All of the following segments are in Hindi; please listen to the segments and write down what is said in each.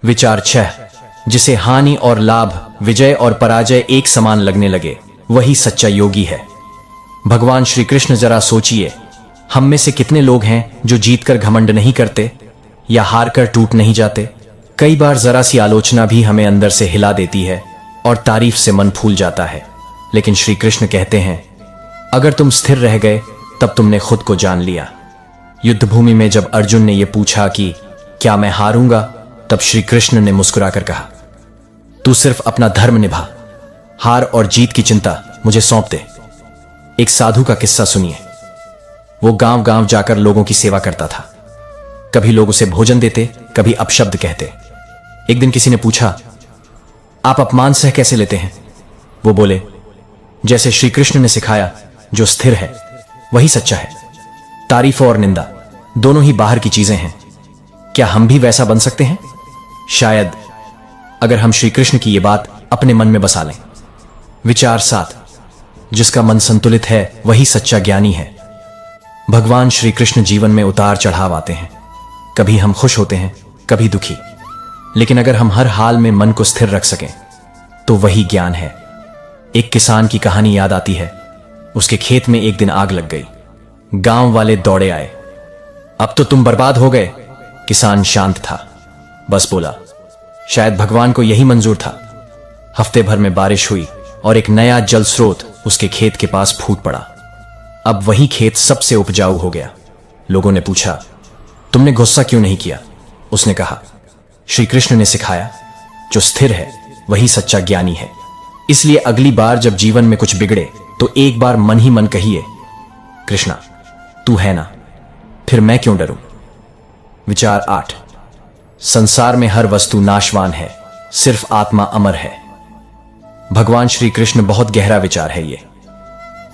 विचार 6। जिसे हानि और लाभ, विजय और पराजय एक समान लगने लगे, वही सच्चा योगी है। भगवान श्री कृष्ण, जरा सोचिए, हम में से कितने लोग हैं जो जीतकर घमंड नहीं करते या हारकर टूट नहीं जाते। कई बार जरा सी आलोचना भी हमें अंदर से हिला देती है और तारीफ से मन फूल जाता है। लेकिन श्री कृष्ण कहते हैं, अगर तुम स्थिर रह गए तब तुमने खुद को जान लिया। युद्ध भूमि में जब अर्जुन ने यह पूछा कि क्या मैं हारूंगा, तब श्री कृष्ण ने मुस्कुराकर कहा, तू सिर्फ अपना धर्म निभा, हार और जीत की चिंता मुझे सौंप दे। एक साधु का किस्सा सुनिए। वो गांव गांव जाकर लोगों की सेवा करता था। कभी लोग उसे भोजन देते, कभी अपशब्द कहते। एक दिन किसी ने पूछा, आप अपमान सह कैसे लेते हैं? वो बोले, जैसे श्री कृष्ण ने सिखाया, जो स्थिर है वही सच्चा है। तारीफ और निंदा दोनों ही बाहर की चीजें हैं। क्या हम भी वैसा बन सकते हैं? शायद, अगर हम श्री कृष्ण की यह बात अपने मन में बसा लें। विचार 7। जिसका मन संतुलित है वही सच्चा ज्ञानी है। भगवान श्री कृष्ण जीवन में उतार चढ़ाव आते हैं। कभी हम खुश होते हैं, कभी दुखी, लेकिन अगर हम हर हाल में मन को स्थिर रख सकें तो वही ज्ञान है। एक किसान की कहानी याद आती है। उसके खेत में एक दिन आग लग गई। गांव वाले दौड़े आए। अब तो तुम बर्बाद हो गए। किसान शांत था, बस बोला, शायद भगवान को यही मंजूर था। हफ्ते भर में बारिश हुई और एक नया जल स्रोत उसके खेत के पास फूट पड़ा। अब वही खेत सबसे उपजाऊ हो गया। लोगों ने पूछा, तुमने गुस्सा क्यों नहीं किया? उसने कहा, श्री कृष्ण ने सिखाया, जो स्थिर है वही सच्चा ज्ञानी है। इसलिए अगली बार जब जीवन में कुछ बिगड़े तो एक बार मन ही मन कहिए, कृष्णा तू है ना, फिर मैं क्यों डरूं। विचार 8। संसार में हर वस्तु नाशवान है, सिर्फ आत्मा अमर है। भगवान श्री कृष्ण, बहुत गहरा विचार है ये।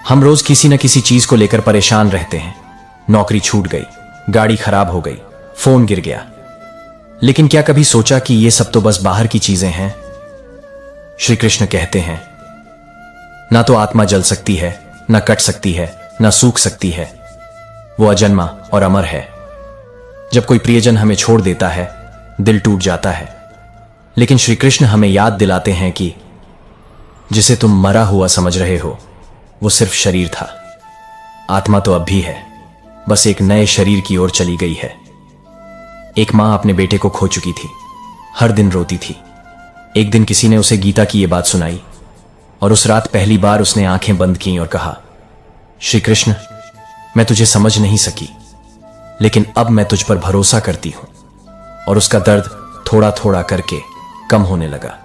हम रोज किसी न किसी चीज को लेकर परेशान रहते हैं। नौकरी छूट गई, गाड़ी खराब हो गई, फोन गिर गया। लेकिन क्या कभी सोचा कि ये सब तो बस बाहर की चीजें हैं? श्री कृष्ण कहते हैं, ना तो आत्मा जल सकती है, ना कट सकती है, ना सूख सकती है। वो अजन्मा और अमर है। जब कोई प्रियजन हमें छोड़ देता है, दिल टूट जाता है। लेकिन श्री कृष्ण हमें याद दिलाते हैं कि जिसे तुम मरा हुआ समझ रहे हो, वो सिर्फ शरीर था। आत्मा तो अब भी है, बस एक नए शरीर की ओर चली गई है। एक मां अपने बेटे को खो चुकी थी। हर दिन रोती थी। एक दिन किसी ने उसे गीता की यह बात सुनाई और उस रात पहली बार उसने आंखें बंद की और कहा, श्री कृष्ण, मैं तुझे समझ नहीं सकी, लेकिन अब मैं तुझ पर भरोसा करती हूं। और उसका दर्द थोड़ा थोड़ा करके कम होने लगा।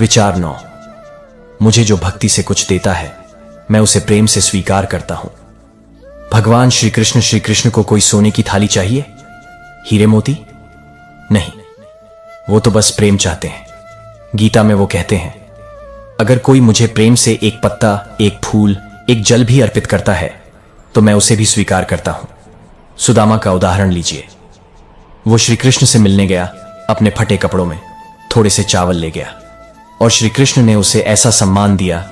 विचार 9। मुझे जो भक्ति से कुछ देता है, मैं उसे प्रेम से स्वीकार करता हूं। भगवान श्री कृष्ण को कोई सोने की थाली चाहिए, हीरे मोती नहीं, वो तो बस प्रेम चाहते हैं। गीता में वो कहते हैं, अगर कोई मुझे प्रेम से एक पत्ता, एक फूल, एक जल भी अर्पित करता है तो मैं उसे भी स्वीकार करता हूं। सुदामा का उदाहरण लीजिए। वो श्री कृष्ण से मिलने गया, अपने फटे कपड़ों में थोड़े से चावल ले गया और श्री कृष्ण ने उसे ऐसा सम्मान दिया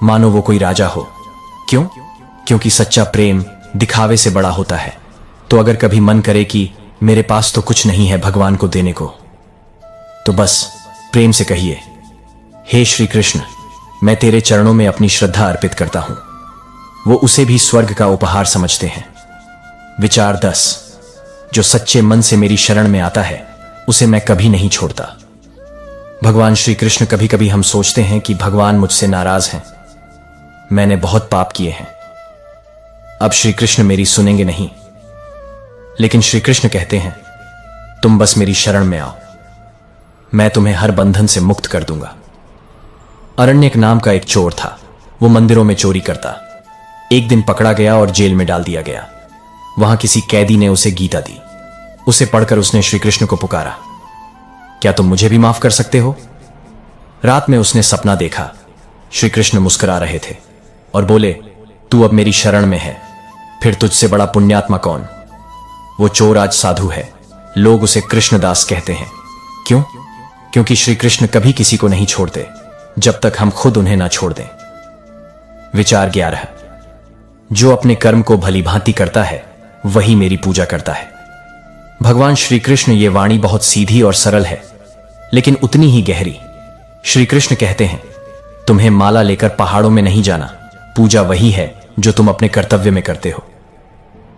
मानो वो कोई राजा हो। क्यों? क्योंकि सच्चा प्रेम दिखावे से बड़ा होता है। तो अगर कभी मन करे कि मेरे पास तो कुछ नहीं है भगवान को देने को, तो बस प्रेम से कहिए, हे श्री कृष्ण, मैं तेरे चरणों में अपनी श्रद्धा अर्पित करता हूं। वो उसे भी स्वर्ग का उपहार समझते हैं। विचार 10। जो सच्चे मन से मेरी शरण में आता है, उसे मैं कभी नहीं छोड़ता। भगवान श्री कृष्ण, कभी कभी हम सोचते हैं कि भगवान मुझसे नाराज हैं, मैंने बहुत पाप किए हैं, अब श्री कृष्ण मेरी सुनेंगे नहीं। लेकिन श्री कृष्ण कहते हैं, तुम बस मेरी शरण में आओ, मैं तुम्हें हर बंधन से मुक्त कर दूंगा। अरण्यक नाम का एक चोर था। वो मंदिरों में चोरी करता। एक दिन पकड़ा गया और जेल में डाल दिया गया। वहां किसी कैदी ने उसे गीता दी। उसे पढ़कर उसने श्री कृष्ण को पुकारा, क्या तुम मुझे भी माफ कर सकते हो? रात में उसने सपना देखा। श्री कृष्ण मुस्कुरा रहे थे और बोले, तू अब मेरी शरण में है, फिर तुझसे बड़ा पुण्यात्मा कौन? वो चोर आज साधु है। लोग उसे कृष्णदास कहते हैं। क्यों? क्योंकि श्री कृष्ण कभी किसी को नहीं छोड़ते जब तक हम खुद उन्हें ना छोड़ दें। विचार 11। जो अपने कर्म को भली भांति करता है, वही मेरी पूजा करता है। भगवान श्री कृष्ण, ये वाणी बहुत सीधी और सरल है, लेकिन उतनी ही गहरी। श्री कृष्ण कहते हैं, तुम्हें माला लेकर पहाड़ों में नहीं जाना, पूजा वही है जो तुम अपने कर्तव्य में करते हो।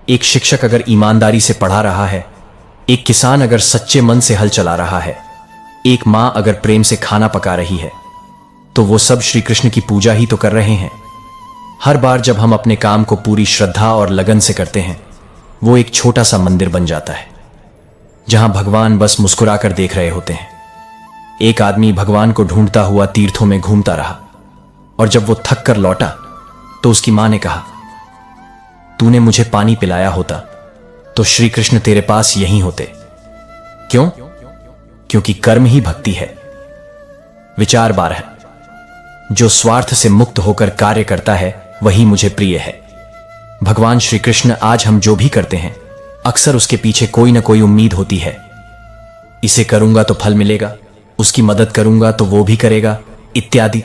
एक शिक्षक अगर ईमानदारी से पढ़ा रहा है, एक किसान अगर सच्चे मन से हल चला रहा है, एक मां अगर प्रेम से खाना पका रही है, तो वो सब श्री कृष्ण की पूजा ही तो कर रहे हैं। हर बार जब हम अपने काम को पूरी श्रद्धा और लगन से करते हैं, वो एक छोटा सा मंदिर बन जाता है जहां भगवान बस मुस्कुराकर देख रहे होते हैं। एक आदमी भगवान को ढूंढता हुआ तीर्थों में घूमता रहा, और जब वो थक कर लौटा तो उसकी मां ने कहा, तूने मुझे पानी पिलाया होता तो श्री कृष्ण तेरे पास यहीं होते। क्यों? क्योंकि कर्म ही भक्ति है। विचार 12। जो स्वार्थ से मुक्त होकर कार्य करता है वही मुझे प्रिय है। भगवान श्री कृष्ण आज हम जो भी करते हैं, अक्सर उसके पीछे कोई ना कोई उम्मीद होती है। इसे करूंगा तो फल मिलेगा, उसकी मदद करूंगा तो वो भी करेगा, इत्यादि।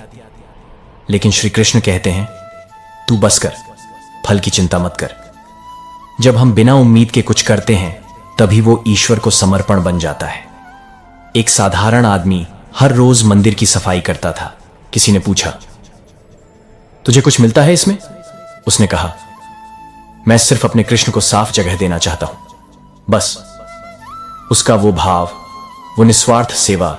लेकिन श्री कृष्ण कहते हैं, तू बस कर, फल की चिंता मत कर। जब हम बिना उम्मीद के कुछ करते हैं, तभी वो ईश्वर को समर्पण बन जाता है। एक साधारण आदमी हर रोज मंदिर की सफाई करता था। किसी ने पूछा, तुझे कुछ मिलता है इसमें? उसने कहा, मैं सिर्फ अपने कृष्ण को साफ जगह देना चाहता हूं, बस। उसका वो भाव, वो निस्वार्थ सेवा